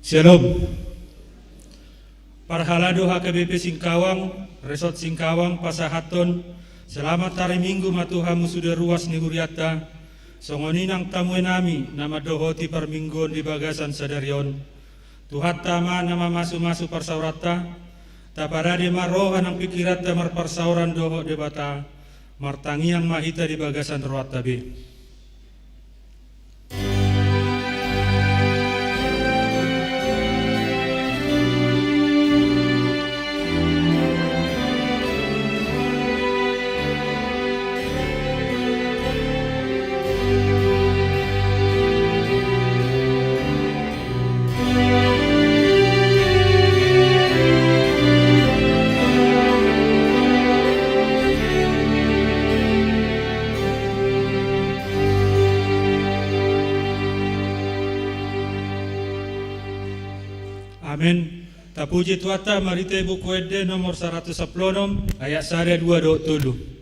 Shalom. Parhalado HKBP Singkawang, Resort Singkawang, Pasahaton, selamat hari Minggu matuhamu sudah ruas ni huriata, songoninang tamu nami, nama dohoti perminggon di bagasan sadarion, Tuhan tama nama masu-masu parsaurata, taparade marohan ang pikirat damar parsauran doho debata, martangiang mahita di bagasan ruat tabi. Amin. Tapuji tuata marite buku ede nomor 110 ayat 2:7.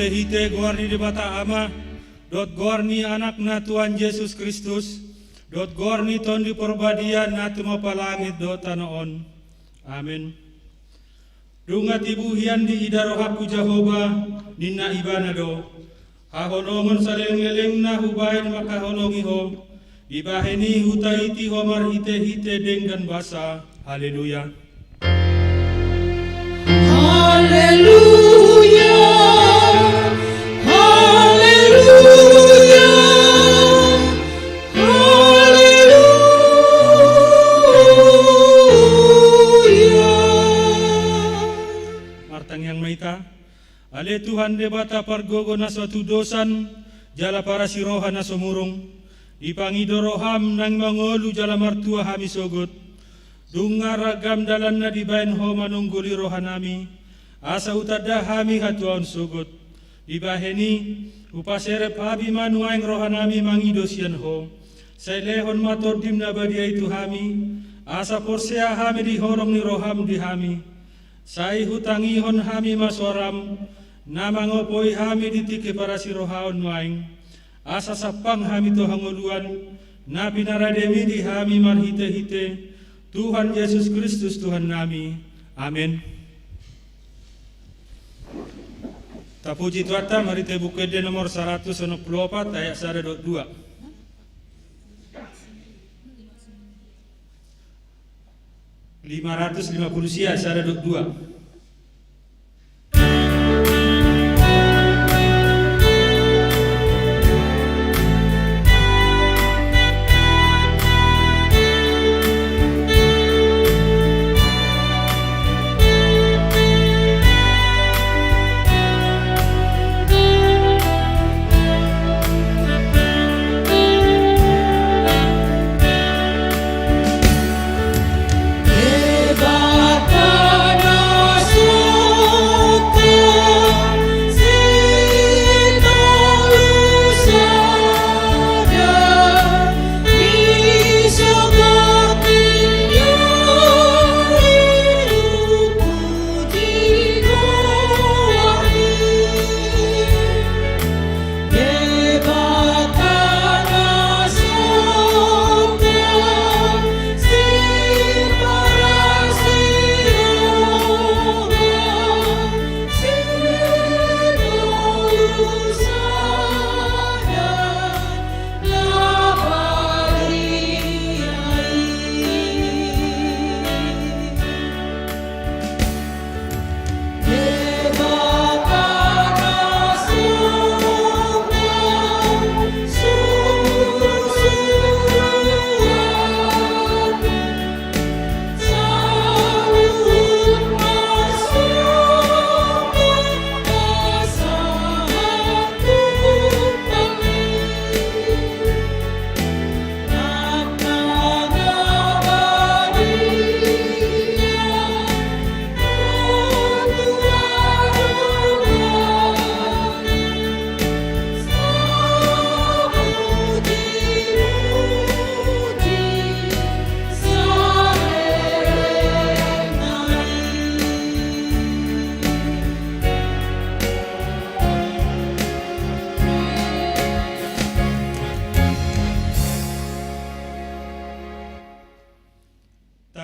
Hite gorni di bata ama, dot gorni anak na Tuhan Yesus Kristus, dot gorni ton di perbadian na tumapalangit dot tanoon. Amin. Dunga tibuhian di idarohaku Jehova, nina ibanado, hahonongon saleng-eleng na hubain makahonongi ho, ibaheni hutaiti homar hite-hite denggan basa. Haleluya. Haleluya. Haleluya. Batang Yang Maita. Ale Tuhan debata pargogo na suatu dosan jala para siroha na sumurung. Dipangido roham nang mangolu jala martua hami sogot. Dunga ragam dalan na dibain ho manungguli rohanami. Asa utada hami hatuan sogot. Dibaheni upaserep habi manuaing rohanami mangido sian ho. Say lehon mator dimna badia itu hami. Asa porsea hami di horong ni roham di hami. Say hutangihon hami masoram. Namangopoi hami ditike para sirohaon nuaing. Asa sapang hami to hangoluan. Na pinarademi di hami marhite-hite. Tuhan Yesus Kristus Tuhan nami. Amin. Tapuji Tuata, mari te buku de nomor 164 ayat 122. 550 sia 122.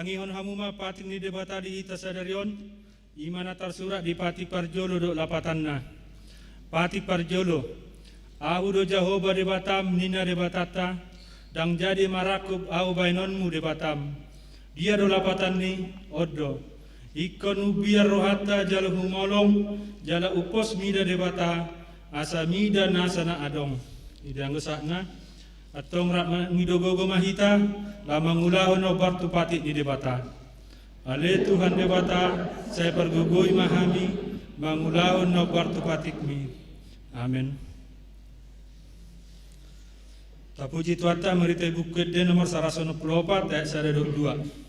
Tangihon hamuma pating ni debata di ita sadarion imana tarsurat di pati parjolo do lapatanna. Pati parjolo ahu do Jahoba debatam nina debatata dang jadi marakub ahu bainonmu debatam. Dia do lapatan ni oddo. Ikon ubiar rohata jala humolong jala upos mida debata asa mida nasana adong. Idang gesakna atong rak ngidogogo mahita lamang ulahon obar tupati di debata. Ale Tuhan debata saya pergugui mahami mangulahon obar tupatikmi. Amin. Tapuji Tuata merite buku de nomor 164 ayat 122.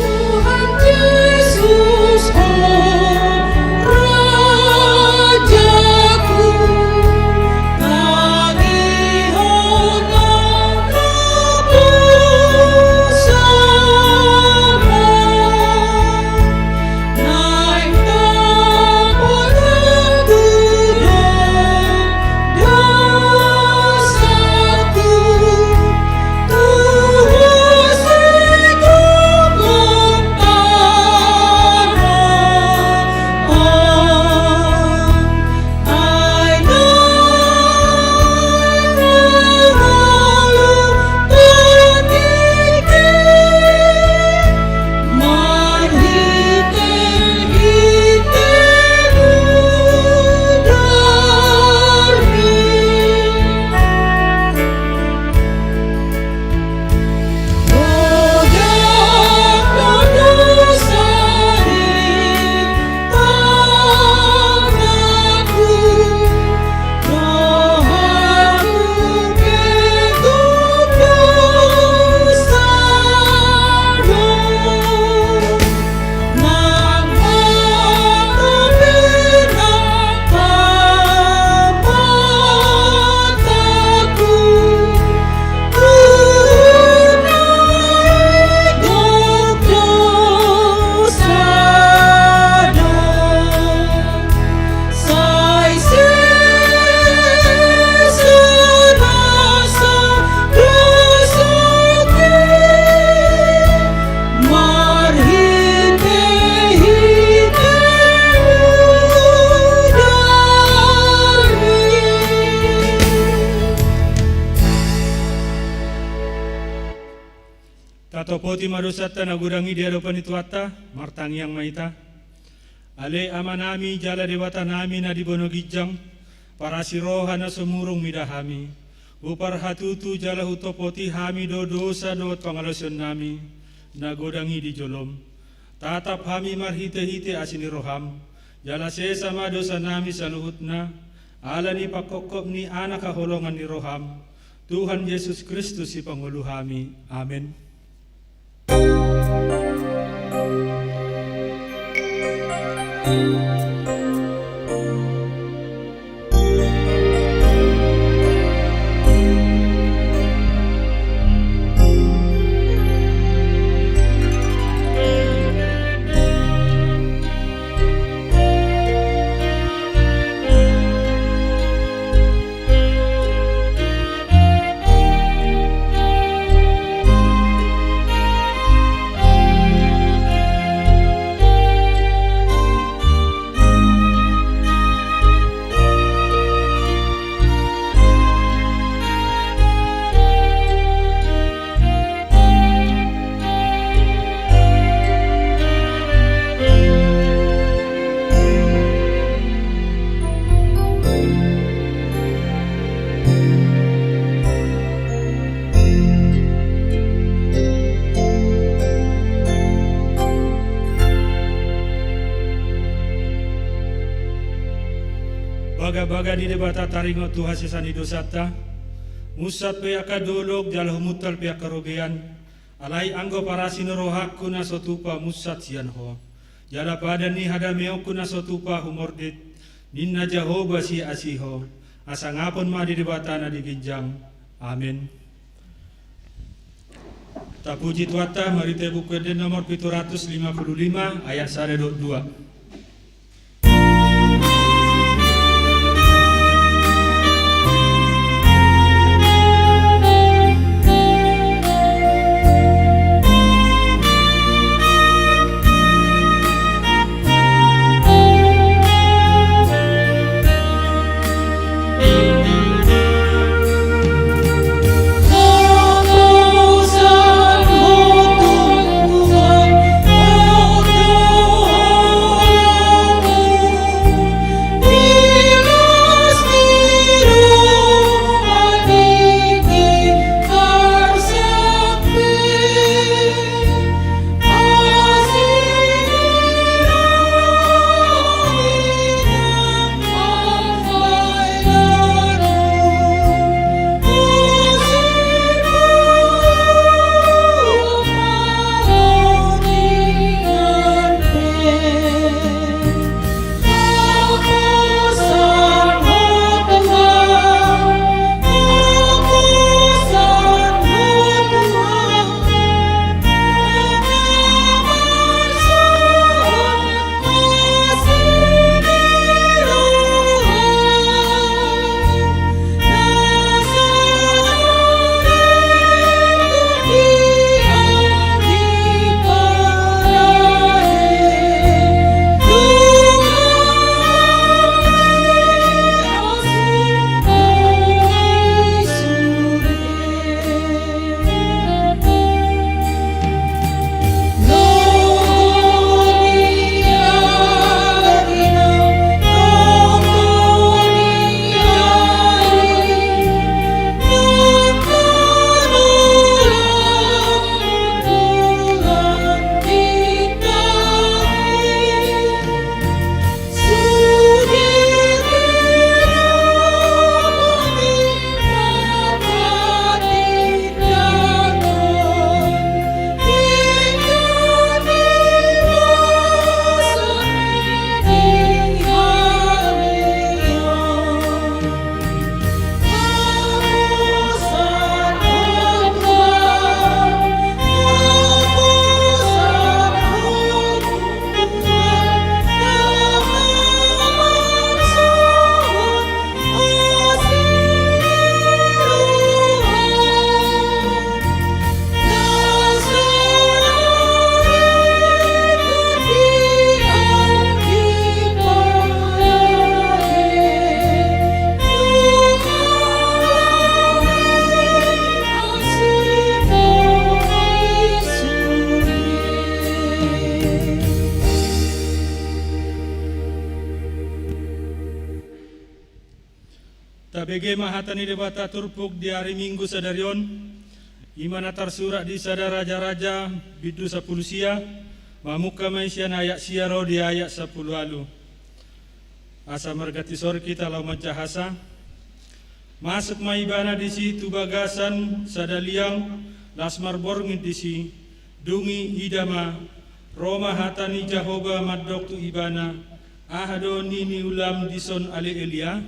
Tuhan Yesus, oh Raja. Katopoti madosata nagudangi di hadapan itu atta, martangiang maita. Ale amanami jala dewata nami na dibono gijang, para siroha na sumurung midahami. Upar hatutu jala hutopoti hami do dosa dot pangalosion nami, nagudangi di jolom. Tatap hami marhite-hite asini roham, jala sesama dosa nami saluhutna, ala ni pakokop ni anak kaholongan ni roham, Tuhan Yesus Kristus si pangulu hami. Amin. Baga-baga di debata taringo Tuhan sesani dosata, musat pe akadolog jala humutal pe akarogean, alai anggo para sinorohaku na sotupa musat sian ho, jala pada ni hadameoku na sotupa humordit, ninna Jehovah si asiho, asangapon ma di debata na diginjang. Amin. Tapuji tuata marite buku eden nomor 755 ayat 1-2. Oh ABG mahatani debata turpuk di hari Minggu sadarion, imana tersurat di sada raja-raja bidu 10 sia, mamuka maisian ayat siaro di ayat 10 alu. Asa mergati sor kita lau macahasa, masuk maibana di situ bagasan sadaliang, lasmar borngit di si, dungi idama, Roma hatani Jahoba madok tu ibana, ahado nini ulam dison ale Elia.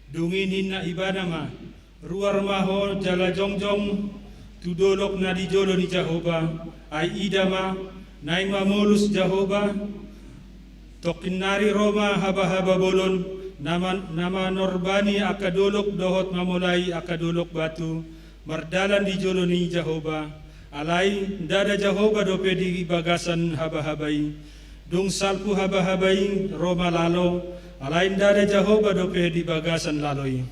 Dungin hinna ibana ma, ruar maho jala jongjong, tudolok na di jolo ni Jahoba, ay idama, naima molus Jahoba, tokinari Roma haba-haba bolon, nama norbani akadolok dohot mamulai akadolok batu, mardalan di jolo ni Jahoba, alai dada Jahoba dope di bagasan haba-habai, dung salpu haba-habai Roma lalo, alain dada Jahoba dope di bagasan laloi.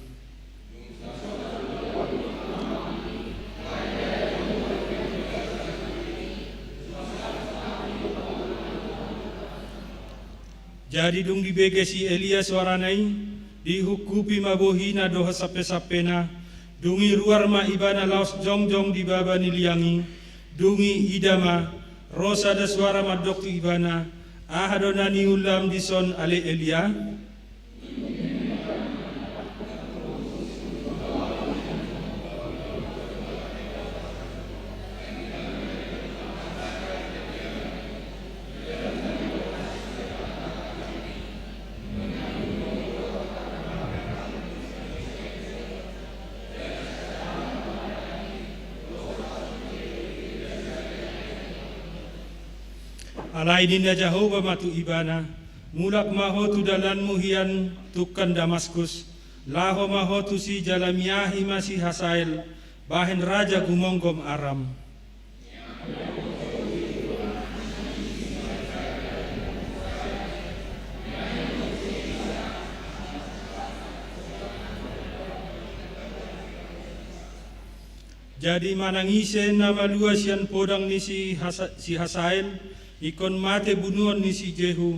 Jadi dung dibege si Elia suaranai, dihukupi mabohina doha sape-sapena, dungi ruar ma ibana laos jongjong di baba niliangi, dungi idama, rosa da suara madok tu ibana, ahadonani ulam dison ale Elia. Alai dinda Jahoba matu ibana, mulak maho tu dalan muhian tukan Damaskus, laho maho tu si jalamiahi masih Hasael, bahen raja gumonggom Aram. Jadi manangise nama luas yang podang ni si Hasael, ikon mate bunuan ni si Jehu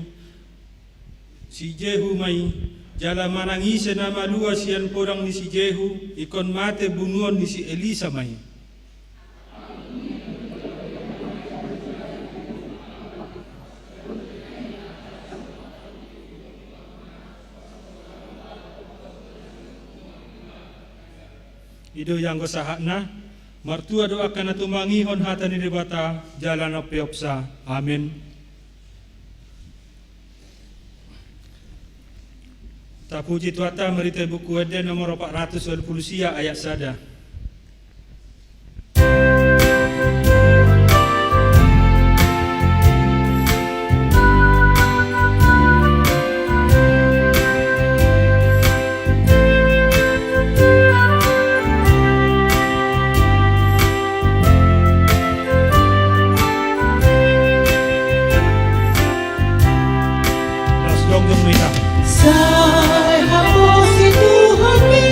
mai jala manangise nama luas yang podang ni si Jehu, ikon mate bunuan ni si Elisa mai. Ido yang gosahakna martua doakan atumangihon hatani debata jalan opeopsa. Amin. Tapuji tuata merita buku ede nomor 420 sia ayat sada. Sai hapus itu hati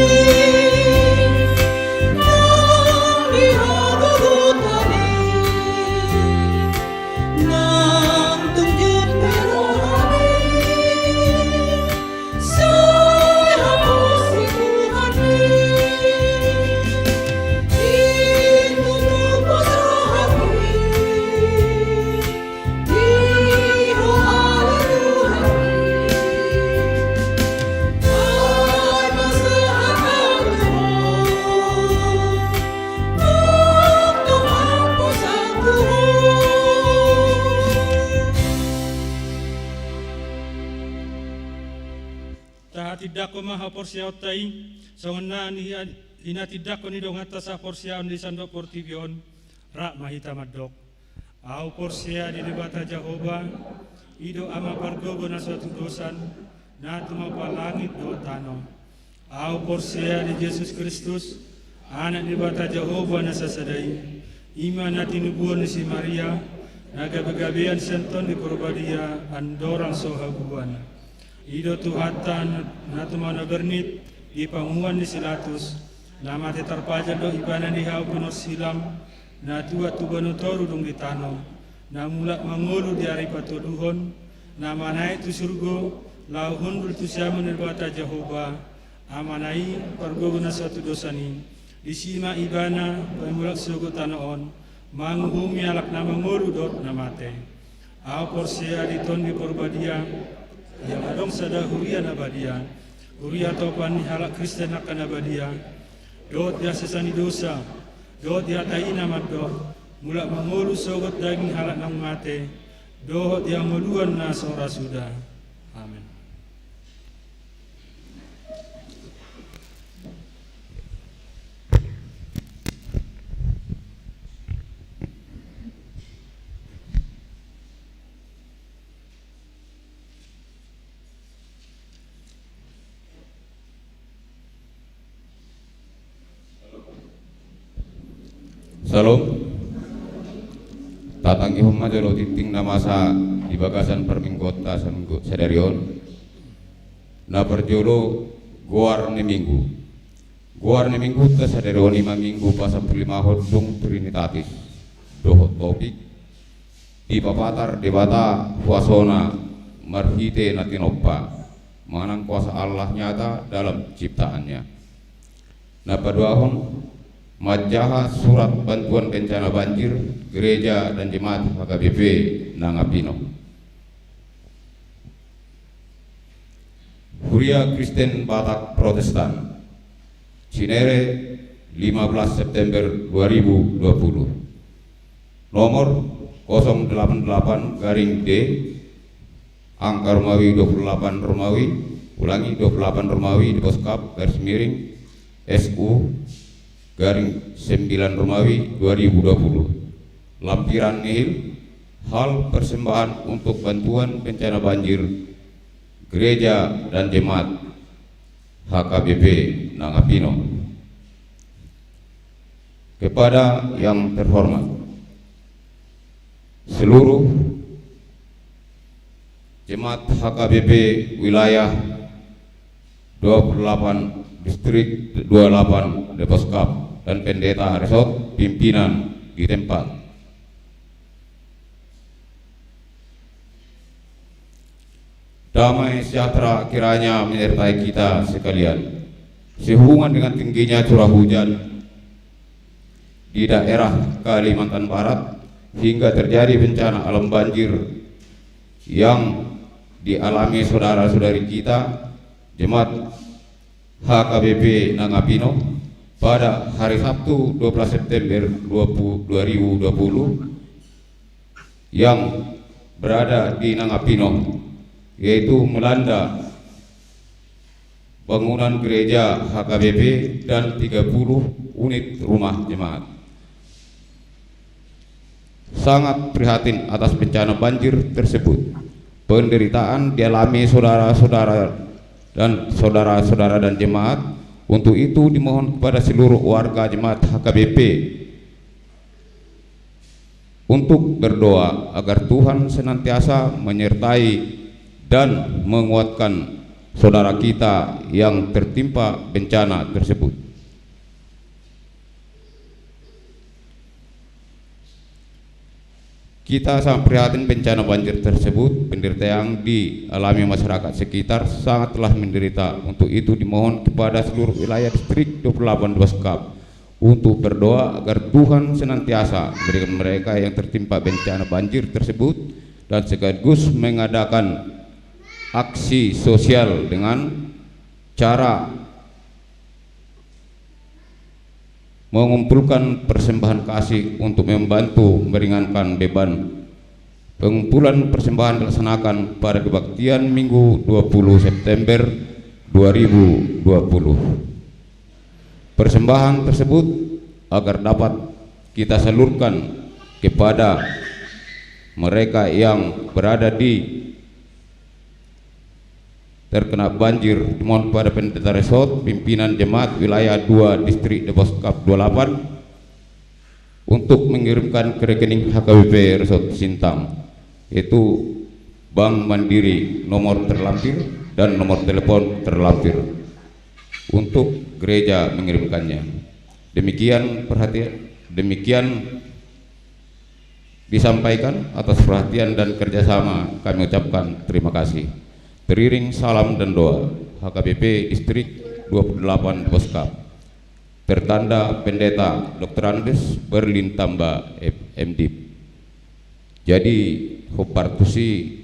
nang dihagut tadi nang tunjut perhati. Sai hapus itu hati ditutup pasrah hati di roh Tuhan. Tidak ko maha porsia otai songna ni ina tidak ko ni dong atas porsia on di sandok portivion rak mahita madok au porsia di debata Jahoba ido ama pargogo na suatu dosan na tumapa langit do tano au porsia di Yesus Kristus anak debata Jahoba na sasadai Ima na tinubuan ni si Maria, nagabagabian senton di Purbadia, andorang sohabuan. Ido Tuhatan na tumana bernit, ipanguan ni silatus, nama tetarpaja do ibana ni hau punor silam, na tua tubanu toru dong di tanong, na mulak mangulu di ari patuduhon, na manai tu surgo, lau hundul tu siamu nirbata Jehovah, amanai pargoguna satu dosani, isima ibana pemulak suku tanoon, manguhumi alak nama nguru dot namate, au porsia diton di Purbadia, yang adong sada huria nabadia, huria topan halak Kristen akan nabadia, dot dia sesani dosa, dot dia taina maddo, mulak mangulu sogot daging halak nang mate, dot dia muluan na sora sudah. Amin. Salam. Tatang ihum majolo titing namasa di bagasan perminggota sederion. Na perjolo goar ni minggu. Goar ni minggu ta sederion 5 minggu pasal 5 hodung Trinitatis. Dohot topik di papatar debata kuasona marhite natinopa mengenang kuasa Allah nyata dalam ciptaannya. Na paduahon Majaha surat bantuan bencana banjir gereja dan jemaat HKBP Nangapino. Huria Kristen Batak Protestan Cinere 15 September 2020. Nomor 088-D angka Romawi 28 Romawi, ulangi 28 Romawi di Boskap garis miring SU garing 9 Romawi 2020. Lampiran nihil, hal persembahan untuk bantuan bencana banjir gereja dan jemaat HKBP Nangapino. Kepada yang terhormat, seluruh jemaat HKBP wilayah 28 distrik 28 Deposkap dan pendeta resort pimpinan di tempat. Damai sejahtera kiranya menyertai kita sekalian. Sehubungan dengan tingginya curah hujan di daerah Kalimantan Barat hingga terjadi bencana alam banjir yang dialami saudara-saudari kita jemaat HKBP Nangapino pada hari Sabtu 12 September 2020 yang berada di Nangapino, yaitu melanda bangunan gereja HKBP dan 30 unit rumah jemaat. Sangat prihatin atas bencana banjir tersebut. Penderitaan dialami saudara-saudara dan jemaat. Untuk itu dimohon kepada seluruh warga jemaat HKBP untuk berdoa agar Tuhan senantiasa menyertai dan menguatkan saudara kita yang tertimpa bencana tersebut. Kita sangat prihatin bencana banjir tersebut. Penderitaan yang dialami masyarakat sekitar sangatlah menderita. Untuk itu dimohon kepada seluruh wilayah distrik 28 Boskap untuk berdoa agar Tuhan senantiasa memberikan mereka yang tertimpa bencana banjir tersebut dan sekaligus mengadakan aksi sosial dengan cara mengumpulkan persembahan kasih untuk membantu meringankan beban. Pengumpulan persembahan dilaksanakan pada kebaktian Minggu 20 September 2020. Persembahan tersebut agar dapat kita salurkan kepada mereka yang berada di terkena banjir. Dimohon pada pendeta resort pimpinan jemaat wilayah 2 distrik Deposkap 28 untuk mengirimkan ke rekening HKBP Resort Sintang, yaitu Bank Mandiri nomor terlampir dan nomor telepon terlampir untuk gereja mengirimkannya. Demikian disampaikan. Atas perhatian dan kerjasama kami ucapkan terima kasih. Teriring salam dan doa, HKBP Distrik 28 Boskap, tertanda Pendeta Dr. Andes Berlin Tamba MDip. Jadi Hopartusi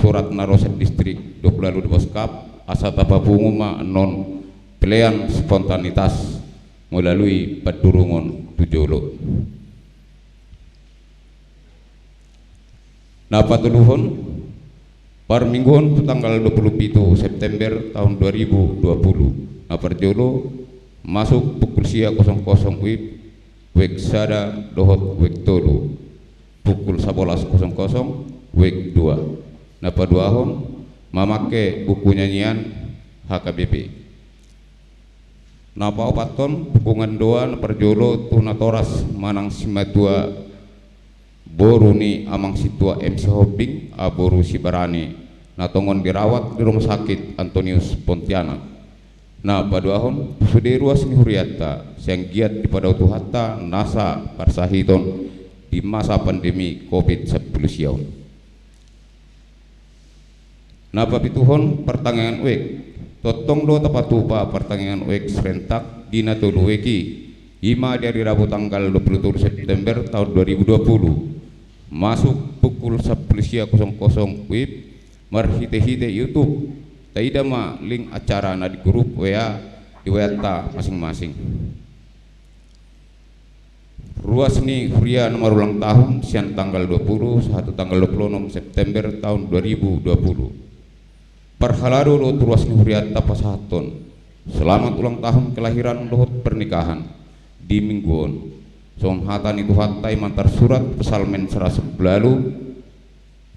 Surat Naroset Distrik 28 Boskap asata papunguma non pelayan spontanitas melalui Padurungon Tujolo. Napatuluhon Parmingguan tanggal 27 September tahun 2020 Naparjolo masuk pukul sia 00 wek sada dohot wek tolu pukul 11.00 wek 2 Napaduahon mamake buku nyanyian HKBP. Napa opaton dukungan doa Naparjolo tunatoras manang simatua Boruni amang situa MC Hobbing aboru sibarani natongon dirawat di rumah sakit Antonius Pontianak. Nah paduahon sudah ruas ni huriata yang giat di pada hatta nasa parsahiton di masa pandemi COVID-19 siaun. Nah papituhon pertanyaan wek totong do tapatupa pertanyaan wek serentak dina tolu weki ima dari Rabu tanggal 27 September tahun 2020 masuk pukul 11.00 WIB marhite-hite YouTube taida ma link acara na di grup WA di WA masing-masing. Ruas ni Huria nomor ulang tahun siang tanggal 20 satu tanggal 26 September tahun 2020. Perhalado lo ruas ni Huria tapasaton. Selamat ulang tahun kelahiran dohot pernikahan di mingguan. Song hatan itu hatai mantar surat pesalmen serasa belalu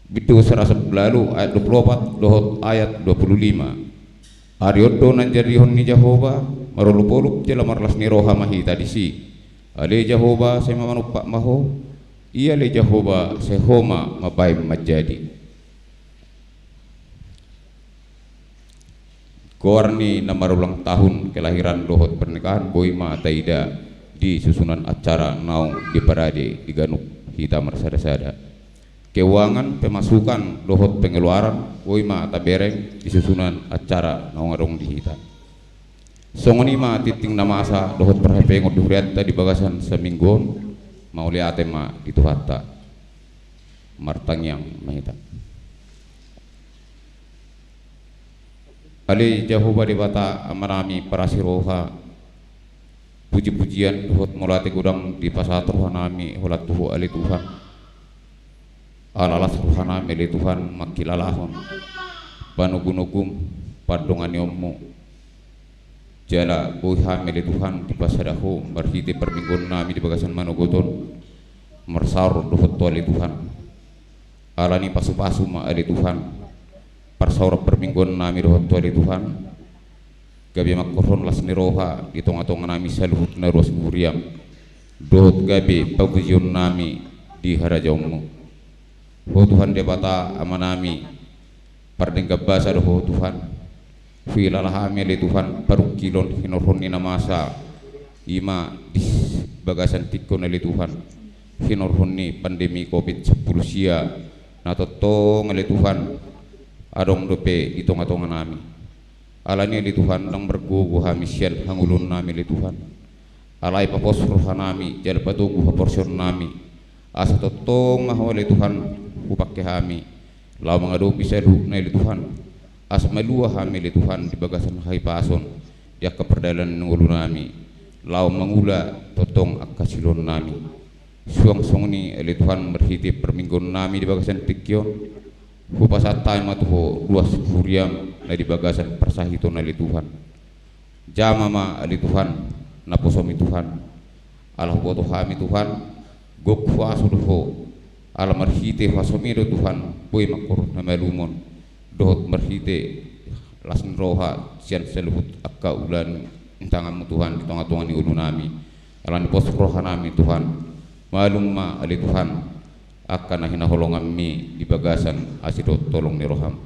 bitu serasa belalu ayat 24 dohot ayat 25 Ariodo nanjari hon ni Jehovah marulupoluk jela marlas ni roha mahi tadi si ale Jehovah saya manupak maho ia le Jehovah sehoma mabai majadi. Korni nama ulang tahun kelahiran dohot pernikahan Boima Taida di susunan acara naung di Parade di Ganuk hitam mersada-sada. Keuangan pemasukan dohot pengeluaran Boima Tabereng di susunan acara naung arung di hitam. Songonima titing namasa dohot perhepengot dihuriata di bagasan semingguan mau liate ma itu hatta martang yang mahita. Ali Jehovah dibata amarami parasiroha puji-pujian dohot mulate gudang di pasat rohanami holat tuhu ali Tuhan alalas rohanami ali Tuhan makilalahon panugunugum padongan yomu jala buhami ali Tuhan di pasadahu marhiti permingguan nami di bagasan manuguton mersar dohot tu ali Tuhan alani pasu-pasu ma ali Tuhan parsaur permingguan nami dohot tu ali Tuhan gabi makkoron las niroha ditong-atong nami saluhut na ruas muriam dohot gabi paguzion nami di harajawmu ho Tuhan debata amanami pardeng gabasa doho Tuhan filalahami li Tuhan parukilon hinorhon ni namasa ima di bagasan tikon li Tuhan hinorhon ni pandemi COVID-19 sia natotong li Tuhan adong dope ditong-atong nami alani li Tuhan nang bergugu hamisian hangulun nami li Tuhan alai papos rohanami jal patugu haporsion nami asa totong mahawa li Tuhan upake hami lau mangadu bisa na li Tuhan asa malua hami li Tuhan di bagasan hai pason dia keperdalan ngulu nami lau mangula totong akasilon nami suang songni li Tuhan berhiti permingguan nami di bagasan tikyon hupasatai matuho luas huriam na di bagasan persahito na li Tuhan jamama ali Tuhan naposomi Tuhan alah boto hami Tuhan gok fasuduho ala marhite fasomido Tuhan boy makor na malumon dohot marhite lasin roha sian seluhut akka ulan intangamu Tuhan di tengah-tengah ni ulu nami ala ni pos roha nami Tuhan malum ma ali Tuhan akan hinaholongan mi di bagasan asidot tolong ni roham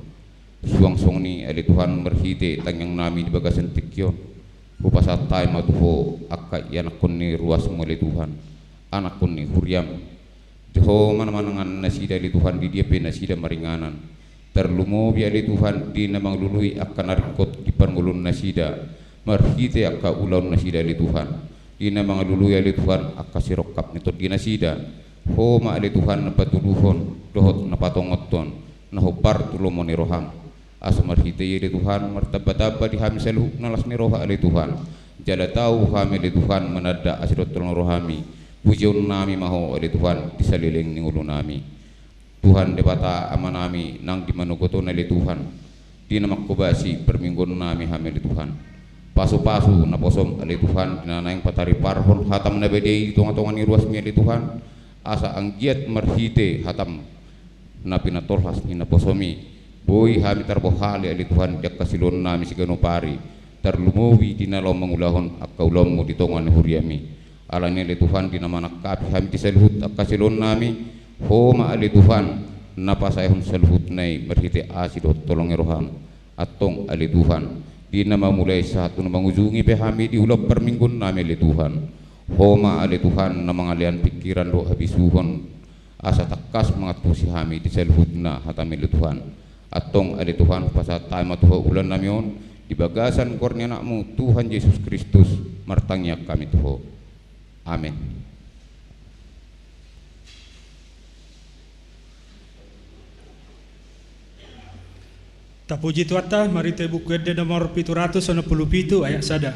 suang ni ali Tuhan merhite tangyang nami di bagasan tikyon upasatay matuho akka yanakon ni ruas mo ali Tuhan anakon ni huriam Jeho mana-manangan nasida ali Tuhan di dia pe nasida maringanan terlumo bi ali Tuhan di namang lului akan narikot di pangulun nasida marhite akka ulaun nasida ali Tuhan di namang lului ali Tuhan akka sirokap nitot di nasida ho ma ali Tuhan napatuluhon dohot napatongoton nahopar tulomo ni roham asa marhite ali Tuhan martaba-taba di hami saluh nalas ni roha ali Tuhan jala tahu hami ali Tuhan menada asidot tolong rohami pujiun nami maho ali Tuhan disaliling ning ulo nami Tuhan debata ama nami nang di manugoto ali Tuhan di namakubasi perminggon nami hami ali Tuhan pasu-pasu na posom ali Tuhan dinanaing patari parhon hatam na bedei tonga-tonga ni ruas mi ali Tuhan asa ang giat marhite hatam na pinatolhas ni na posomi boy hami tarbohali ali Tuhan jak kasilon nami sigano pari terlumuwi dinalaw mangulahon akkaulam mo ditongan ni huriami alani ali Tuhan dinamanak kapi hami tisalhut akasilon nami homa ali Tuhan napasayhon salhut nay marhite asidot tolong roham atong ali Tuhan di nama mulai satu mangujungi pe hami di ulap perminggun nami ali Tuhan homa ali Tuhan na mangalian pikiran do habisuhon asa takas mangatusi hami tisalhut na hatami ali Tuhan atong ali Tuhan pasatay matuho ulan namion di bagasan kornya nakmu Tuhan Yesus Kristus martangnya kami tuho. Amin. Tapuji Tuata, mari te buku ede nomor 767 ayat sada.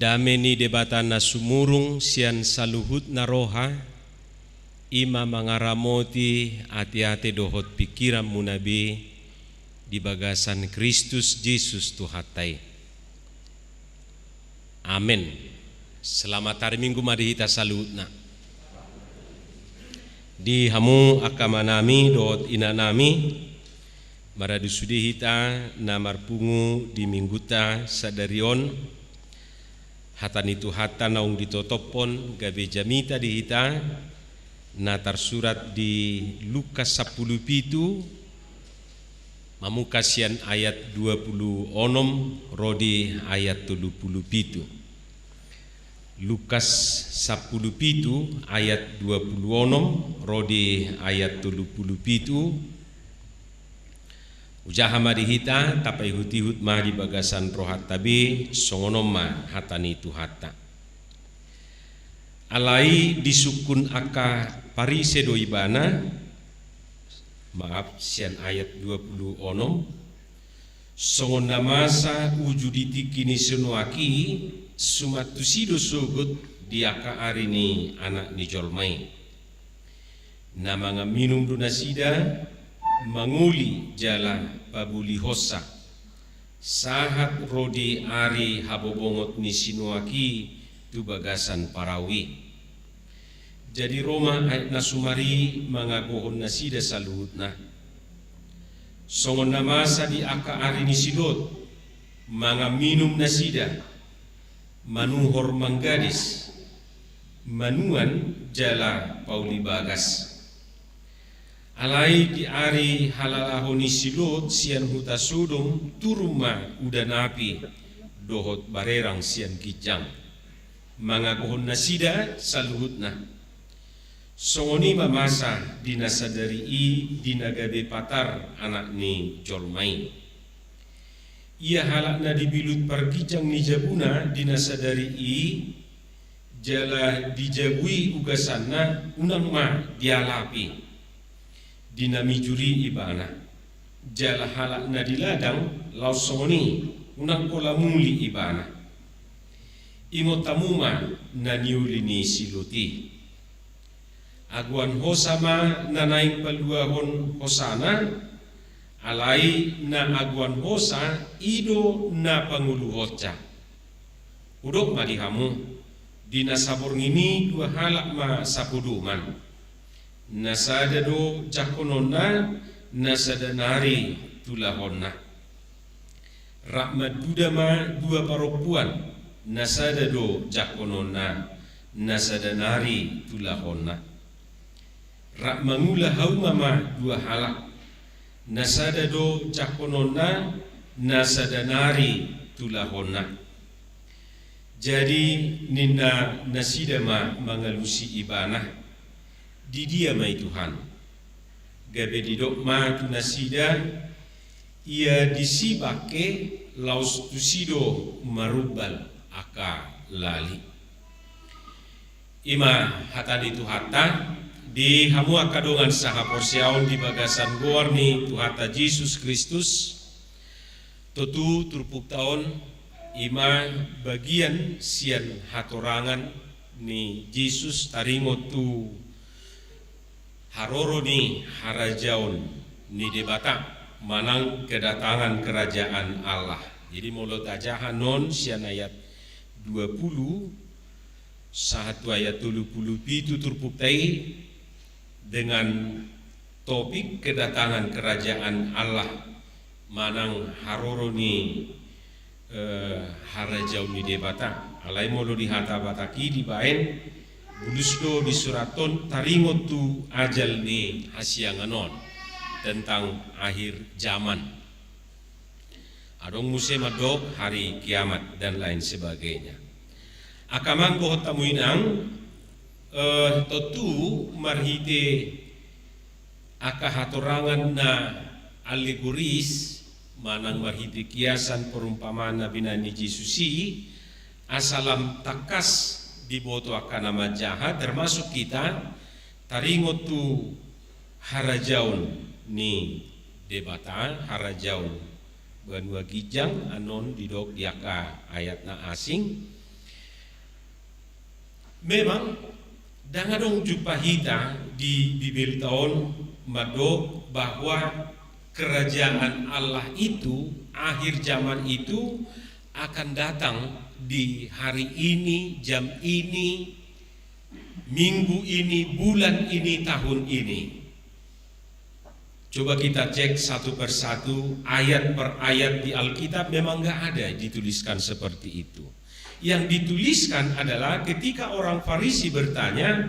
Dameni debata na sumurung sian saluhut na roha ima mangaramoti ati-ati dohot pikiran munabi di bagasan Kristus Yesus Tuhatai. Amin. Selamat hari Minggu mari kita saluhutna. Di hamu akamanami dohot inanami maradu sudi hita namar pungu di mingguta sadarion hatan itu hata naung ditotopon gabe jamita di hita natar surat di Lukas 10 pitu mamukasian ayat 20 onom rodi ayat 30 pitu Lukas 10 pitu ayat 20 onom rodi ayat 30 pitu ujaha mari hita tapai hutihut mah di bagasan rohat tabi songonom mah hatani tu hata alai disukun aka parise do ibana maaf sian ayat 20 onom songon namasa ujuditi kini senuaki sumatusido sugut di aka arini anak ni jolmai nama minum dunasida manguli jala pabuli hosa sahat rodi ari habobongot ni sinuaki tu bagasan parawi jadi Roma ayat nasumari mangagohon nasida saluhutna songon namasa di aka ari ni sidot manga minum nasida manuhor manggadis manuan jala pauli bagas alai di ari halalahoni silot sian huta sudom turuma udah napi dohot barerang sian kijang mangagohon nasida saluhutna Songoni mamasa dinasadari i dinagabe patar anak ni jolmai. Ia halakna dibilut pargijang ni jabuna dinasadari i jala dijabui ugasanna unang ma dialapi dinamijuri ibana jala halakna diladang lau songoni unang kola muli ibana imotamuma na niulini siluti aguan hosama na naing paluahon hosana alai na aguan hosa ido na pangulu hoca udok madihamu dina sabor ngini dua halak ma sapuduman nasada do jakonona nasada nari tulahonna rahmat dudama dua paropuan nasada do jakonona nasada nari tulahonna rak mangula haumama dua halak nasada do cakonona nasada nari tulahona. Jadi nina nasidama mangalusi ibanah di dia mai Tuhan gabe didok ma tu nasida ia disibake laus tusido marubal aka lali ima hatani tu hatta di hamu akadongan saha porsiaon di bagasan gorni Tuhata Yesus Kristus totu turpuk tahun ima bagian sian hatorangan ni Yesus taringo tu haroro ni harajaon ni debata manang kedatangan kerajaan Allah. Jadi mulut aja hanon sian ayat 20 satu ayat 30 pitu turpuk tai dengan topik kedatangan kerajaan Allah manang haroroni harajau ni debata alai molo di hata bataki di baen bulusdo di suraton taringot tu ajal ni hasianganon tentang akhir zaman adong musim adok hari kiamat dan lain sebagainya akamang ko tamuinang tentu marhite akahatorangan na alegoris manang marhite kiasan perumpamaan Nabi Nani Jesusi asalam takas diboto akan nama jahat termasuk kita taringot tu harajaun ni debata harajaun banua gijang anon didok diaka ayatna asing memang dangadong jumpa hita di bibir tahun mado bahwa kerajaan Allah itu akhir zaman itu akan datang di hari ini, jam ini, minggu ini, bulan ini, tahun ini. Coba kita cek satu persatu ayat per ayat di Alkitab memang nggak ada dituliskan seperti itu. Yang dituliskan adalah ketika orang Farisi bertanya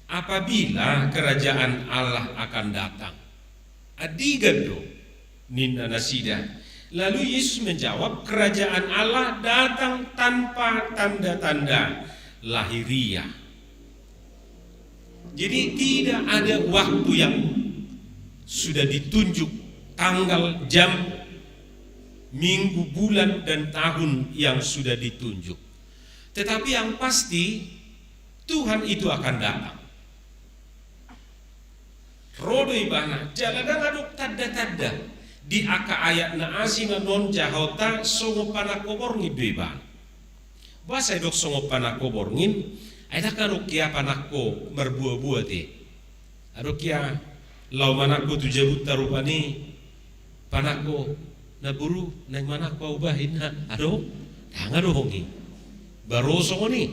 apabila kerajaan Allah akan datang. Adigado ninna nasida. Lalu Yesus menjawab kerajaan Allah datang tanpa tanda-tanda lahiriah. Jadi tidak ada waktu yang sudah ditunjuk tanggal, jam, minggu, bulan dan tahun yang sudah ditunjuk. Tetapi yang pasti Tuhan itu akan datang. Rodo ibana jaladang aduk tanda-tanda di aka ayat na asinga non jahota songo panakoborngi beba. Bahasa dok songo panakoborngin ada karukia panako merbuah-buah te. Arukia lau manako tujabut tarupani panako naburu nang manako ubahin ha. Ado tanga dohongi. Baroso ni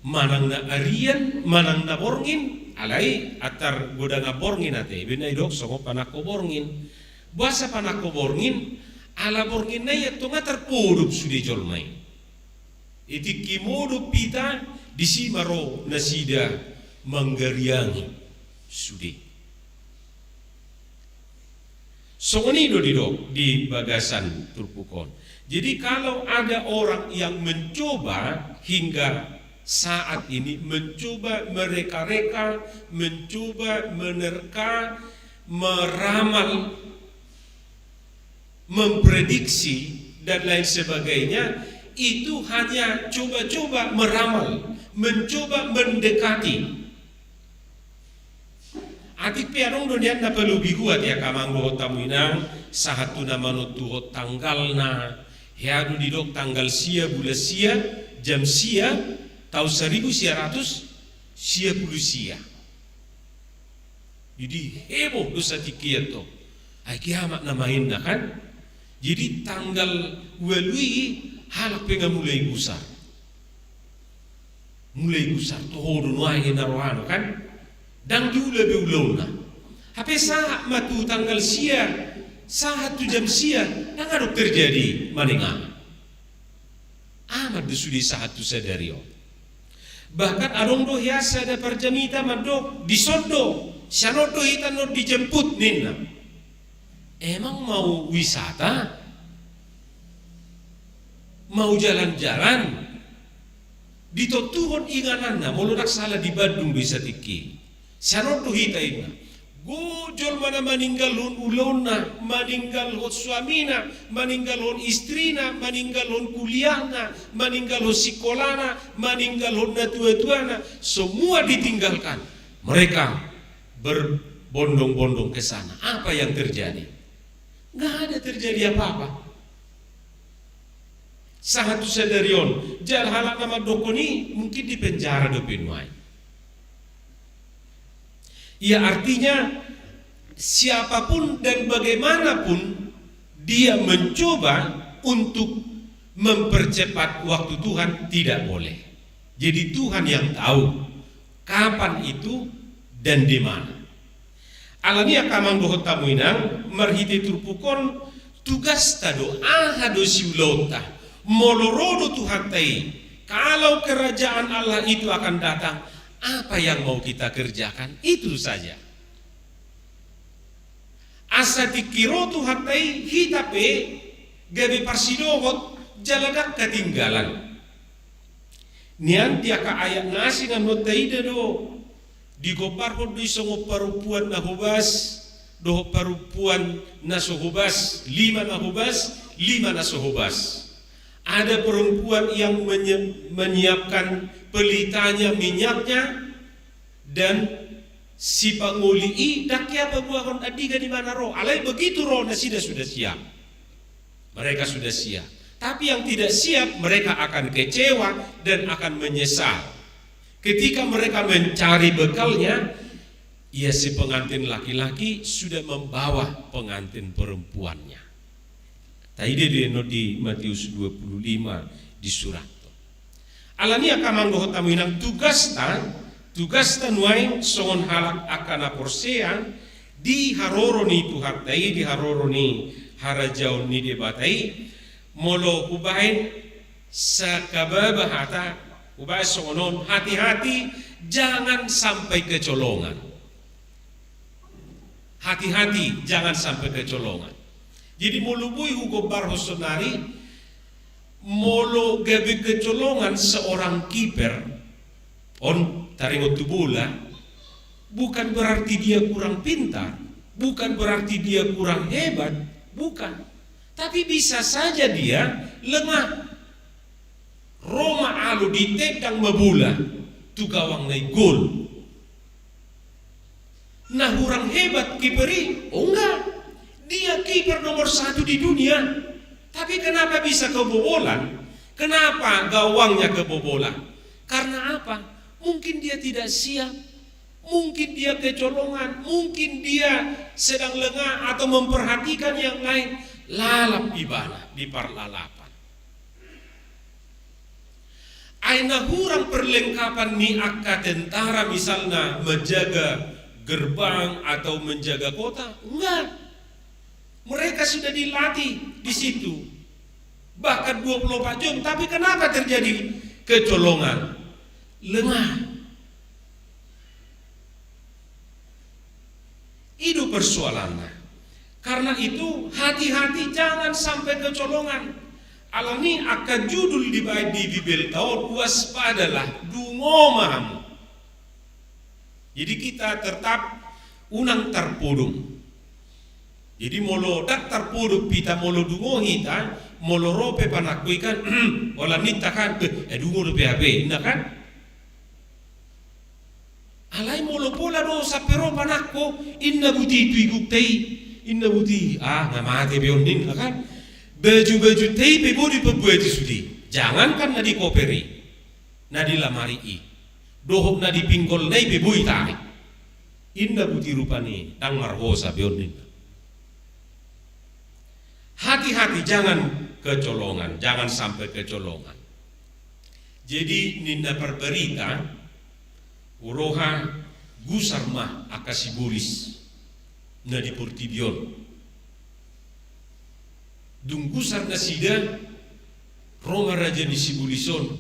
manang na arian manang na borngin alai atar goda na borngin ate binay dok songo panako borngin bahasa panako borngin ala borngin na yato nga terpudup sudi jolmay iti kimodup pita disimaro nasida manggariangi sudi songonido didok di bagasan turpukon. Jadi kalau ada orang yang mencoba hingga saat ini mencoba mereka-reka, mencoba menerka, meramal, memprediksi dan lain sebagainya, itu hanya coba-coba meramal, mencoba mendekati. Atik pianong donian na palubi kuat ya kamanggo tamuinang sahatu nama nutuhot tanggalna headu didok tanggal sia bulan sia jam sia tahun 1900 sia puluh sia. Jadi heboh dosa tikiat to. Ai kiamat namain na kan. Jadi tanggal walui halak penga mulai gusar. Mulai gusar to hodun wae narohano kan. Dan diula beulona. Hape saat matu tanggal sia, saat tu jam sia, nang terjadi maninga. Amat desudi saat tu sadario. Bahkan arong do hiasa ada perjamita madok disondo, sianodo hitan no dijemput ninna. Emang mau wisata? Mau jalan-jalan? Ditotuhon ingananna, mulunak salah di Bandung bisa tiki. Sianodo hita ina. Gojol mana meninggal hon ulona, meninggal hon suamina, meninggal hon istrina, meninggal hon kuliahna, meninggal hon sekolahna, meninggal hon natua-tuana, semua ditinggalkan. Mereka berbondong-bondong ke sana. Apa yang terjadi? Nggak ada terjadi apa-apa. Sahatu sadarion, jal halak nama dokoni mungkin di penjara do penuai. Ya artinya siapapun dan bagaimanapun dia mencoba untuk mempercepat waktu Tuhan tidak boleh. Jadi Tuhan yang tahu kapan itu dan di mana. Alania kamang dohot tamuinang marhiti turpukon tugas tado ahado siulota molorodo Tuhan tai. Kalau kerajaan Allah itu akan datang, apa yang mau kita kerjakan? Itu saja. Asa dikiro Tuhan tai hitape gabi parsidohot jaladak ketinggalan. Nian tiaka ayat nasi ngamot taida do digopar hot di songo parupuan na hubas do parupuan na sohubas 5 na hubas 5 na sohubas. Ada perempuan yang menyiapkan pelitanya minyaknya dan si panguli dakya pabuahon adiga di mana roh. Alai begitu roh sudah siap. Mereka sudah siap. Tapi yang tidak siap mereka akan kecewa dan akan menyesal. Ketika mereka mencari bekalnya, ya si pengantin laki-laki sudah membawa pengantin perempuannya. Tadi dia di Matius 25 di surat. Alania kamanggo tamuinang tugas tan wae songon halak akana porsean di haroroni Tuhan tai di haroroni harajaun ni debatai molo ubain sakababa hata ubai songonon hati-hati jangan sampai kecolongan. Hati-hati jangan sampai kecolongan. Jadi mulubui hugo barhosonari molo gabi kecolongan seorang kiper on taringot bola bukan berarti dia kurang pintar, bukan berarti dia kurang hebat, bukan. Tapi bisa saja dia lengah. Roma alu ditendang mabula tu gawang nai gol. Nah kurang hebat kiperi, oh enggak. Dia kiper nomor 1 di dunia. Tapi kenapa bisa kebobolan? Kenapa gawangnya kebobolan? Karena apa? Mungkin dia tidak siap. Mungkin dia kecolongan. Mungkin dia sedang lengah atau memperhatikan yang lain. Lalap ibana di parlalapan. Aina hurang perlengkapan ni akka tentara misalnya menjaga gerbang atau menjaga kota? Enggak. Mereka sudah dilatih di situ. Bahkan 24 jam. Tapi kenapa terjadi kecolongan? Lengah. Itu persoalannya. Karena itu hati-hati jangan sampai kecolongan. Alani akan judul di Bibel tahun waspadalah dungo mahamu. Jadi kita tetap unang terpodong. Jadi molo dak terpodong pita molo dungo hita molo rope panakuikan wala nita kan dungo rope abe ina kan. Alai molo pola do sapero panakko inna buti tuiguk inna buti ngamate beonin kan. Baju-baju tei bodi pebuat sudi. Jangankan na di koperi, na di lamari i, dohok na di pinggol nai bebui tari. Indah buti rupani dang marhosa beonin. Hati-hati jangan kecolongan, jangan sampai kecolongan. Jadi ninda perberita, uroha gusar mah akasibulis na di Portibion. Dunggusar na sida Roma Raja di Sibulison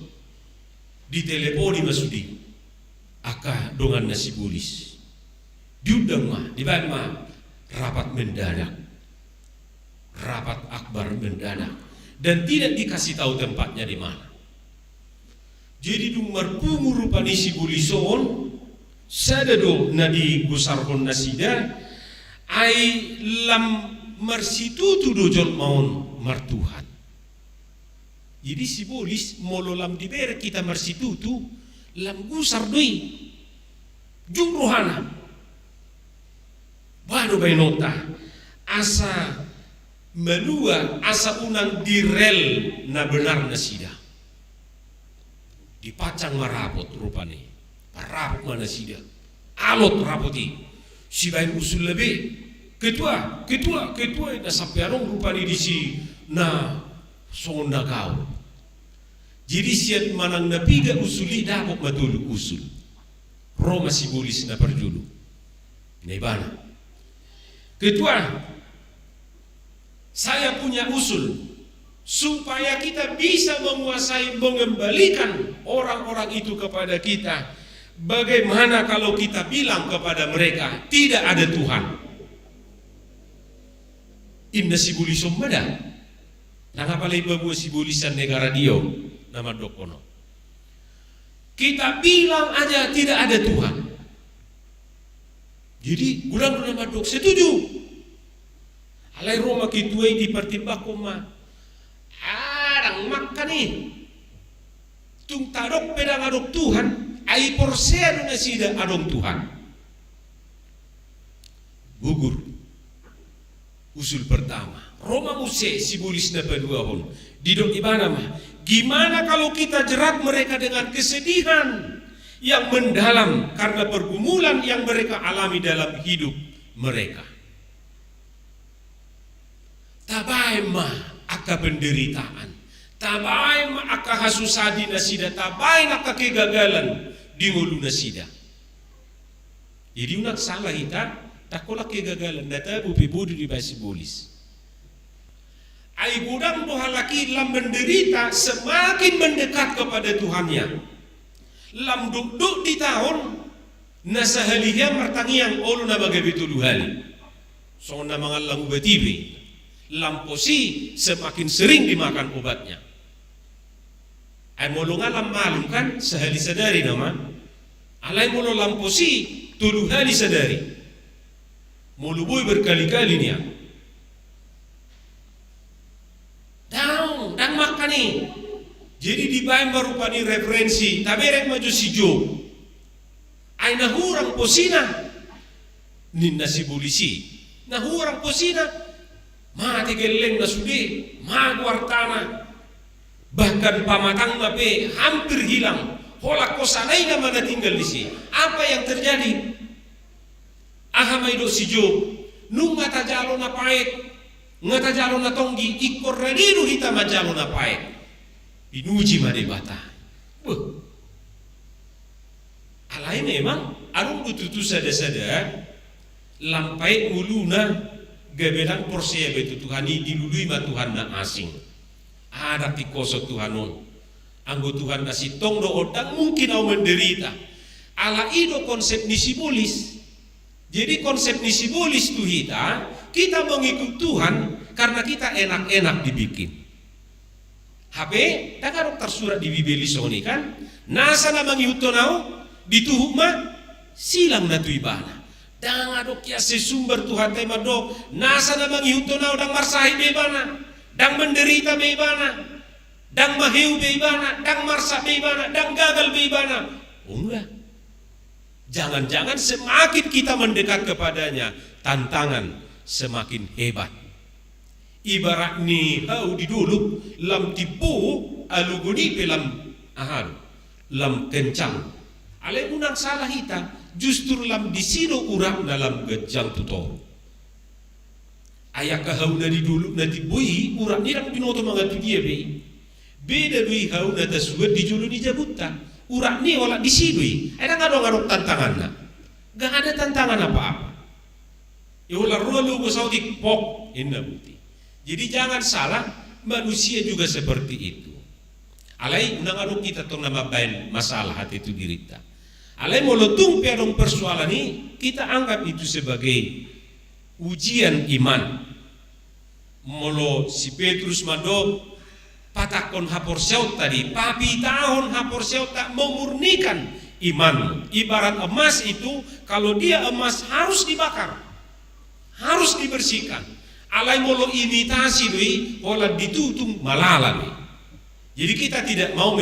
di teleponi masudi aka dongan na Sibulis diundang mah di mah rapat mendadak, rapat akbar mendadak, dan tidak dikasih tahu tempatnya di mana. Jadi dung marpungu rupani Sibulison sadado na di gusarhon na sida ai lam marsitutu dojol maun martuhan. Jadi Sibulis molo lam dibere kita marsitutu lam gusar doi jumrohana baru bainota asa melua asa unang direl na benar na sida dipacang marapot rupane parapot mana sida alot rapoti si bain usul lebih ketua ina sampai arong rupani di si na sonda kau. Jadi siat manang napiga usuli dakok matulu usul. Roma Sibulis na perjulu. Nebana. Ketua, saya punya usul supaya kita bisa menguasai mengembalikan orang-orang itu kepada kita. Bagaimana kalau kita bilang kepada mereka tidak ada Tuhan? Indah Sibulisom mada nangapalay babuwa Sibulisan negara dio nama dokono. Kita bilang aja tidak ada Tuhan. Jadi gulang nama dok setuju. Alai Roma kituai di pertimbang koma adang makan nih tung tadok pedang adok Tuhan ai porsea na sida adong Tuhan gugur. Usul pertama, Roma Muse Sibulis na paduahon. Didong ibana mah, gimana kalau kita jerat mereka dengan kesedihan yang mendalam karena pergumulan yang mereka alami dalam hidup mereka. Tabai mah aka penderitaan, tabai mah aka hasusadi nasida, tabai aka kegagalan di ngulu nasida. Jadi unak salah kita. Takola kegagalan data bupi bodoh di Sibulis. Ai budang doha laki lam menderita semakin mendekat kepada Tuhannya. Lam duduk di tahun nasahaliha martangiang olu na bagabitu duhali. So na mga lam ubatibi. Lam posi semakin sering dimakan obatnya. Ai molonga lam malum kan sahali sadari nama. Alai molo lam posi tuluhali sadari. Mulubui berkali-kali nih ya. Dang makan nih. Jadi dibayang barupani referensi. Taberek maju si Jo. Aina hurang posina. Ninna Sibulisi. Nah hurang posina. Mati geleng na sudi. Magwartana. Bahkan pamatang mape hampir hilang. Holak kosanay na mana tinggal di sini. Apa yang terjadi? Ahamay do si Jo, nung ngata jalo na paek, ngata jalo na tonggi, ikor radiru hita majalo na paek. Pinuji madebata. Alay memang, arung bututu sada-sada, lampai uluna, gabelang porsea betu Tuhani, dilului ma Tuhan na asing. Ada tikoso Tuhanon. Anggo Tuhan kasih tong do odang mungkin au menderita. Ala ido konsep ni Sibulis. Jadi konsep ni Sibulis tuh kita mengikut Tuhan karena kita enak-enak dibikin. HP takarok tersurat di bibeli soni kan nasa na mangiuto nao dituhuk ma silang na tuibana dang adok ya sesumber Tuhan tema dok nasa na mangiuto nao dang marsahi bebana dang menderita bebana dang mahiu bebana dang marsa bebana dang gagal bebana enggak. Jangan-jangan semakin kita mendekat kepadanya, tantangan semakin hebat. Ibarat ni hau di dulu lam tipu aluguni pelam ahal lam kencang. Ale unang salah hita justru lam disino urang dalam gejang tutor. Ayak hau na di dulu na tibui urang ni ram binoto mangatu dia be. Beda dui hau na taswed di julu di jabuta. Urak ni wala disidui, ada ngadong tantangan na, gak ada tantangan apa-apa. Ya wala rolu ko saudik pok inna buti. Jadi jangan salah, manusia juga seperti itu. Alai unang kita tong nama bain masalah hati itu dirita. Alai molotung piadong persoalan ini kita anggap itu sebagai ujian iman. Molo si Petrus mado patakon hapor syaut tadi, papi tahun hapor syaut tak memurnikan iman. Ibarat emas itu, kalau dia emas harus dibakar, harus dibersihkan. Alai molo imitasi doi, olah ditutung malalan. Jadi kita tidak mau